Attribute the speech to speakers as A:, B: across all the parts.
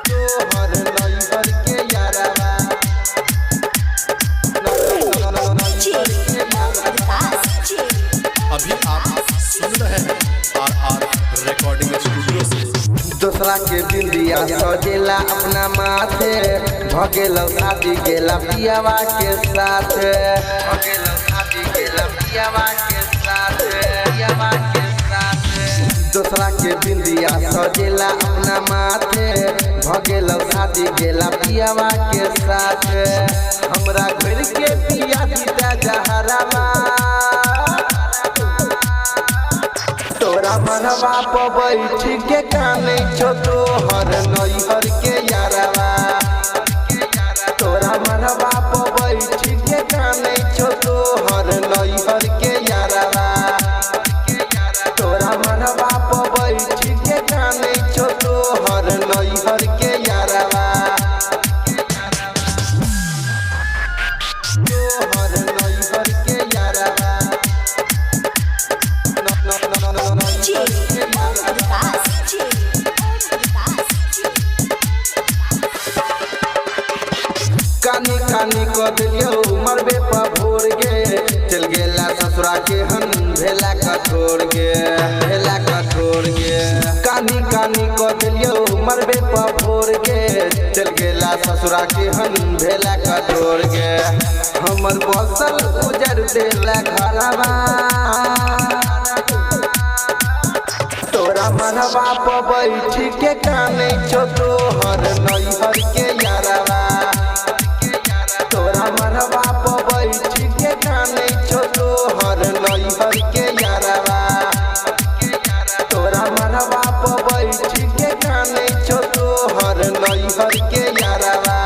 A: तोहर नैहर के यारवा
B: अभी आप सुन रहे हैं आर रिकॉर्डिंग स्टूडियो से।
A: दूसरा के बिंदिया सजेला अपना माथे भगेल शादी गेला पियावा के साथ भगेल शादी गेला पियावा के साथ पियावा के साथ। दूसरा के बिंदिया सजेला अपना माथे भगेल शादी गेला पियावा के साथ। हमरा घर के पिया दीदा जहरावा तोरा मनवा पर बैठ के काने छो तोहर नैहर के यारवा तोरा मनवा पर बैठ के काने छो तोहर नैहर के यारवा तोरा मनवा पर बैठ के काने छो तोहर नैहर के यारवा तोहर नैहर के यारवा कानी कानी क दिलियो मरबे पर भोर गे चल गेला ससुरा के हन भेला कठोर गे भेला कठोर गे। कानी कानी क दिलियो मरबे पर भोर गे चल गेला ससुरा के हन भेला कठोर गे। हमर बसल उजर देला घरवा तोरा मनवा पर बैठ के काने छो तोहर नैहर के यारवा तोरा मनवा पर बैठ के काने छो तोहर नैहर के यारवा तोरा मनवा पर बैठ के काने छो तोहर नैहर के यारवा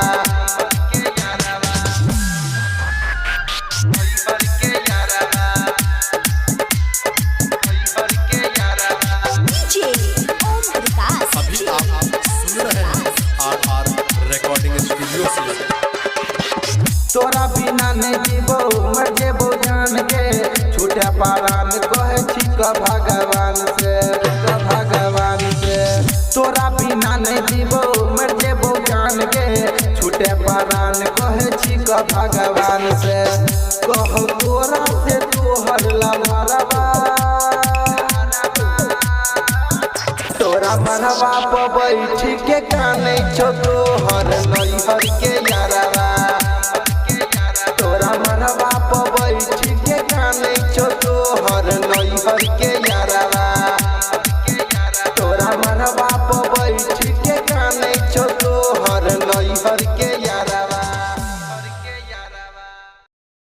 A: नैहर के यारवा नैहर के यारवा।
B: अभी आप सुन रहे हैं आर रिकॉर्डिंग स्टूडियो से।
A: तोरा बिना नहीं जीवो मर जेबो जान के छूटे पारान कहे छी भगवान से भगवान से। तोरा बिना नहीं जीवो मर जेबो जान के छूटे पारान कहे छी भगवान से। कहो तोरा से तोहर लमरवा तोरा मनवा पर बैठ के काने छो तोहर नैहर के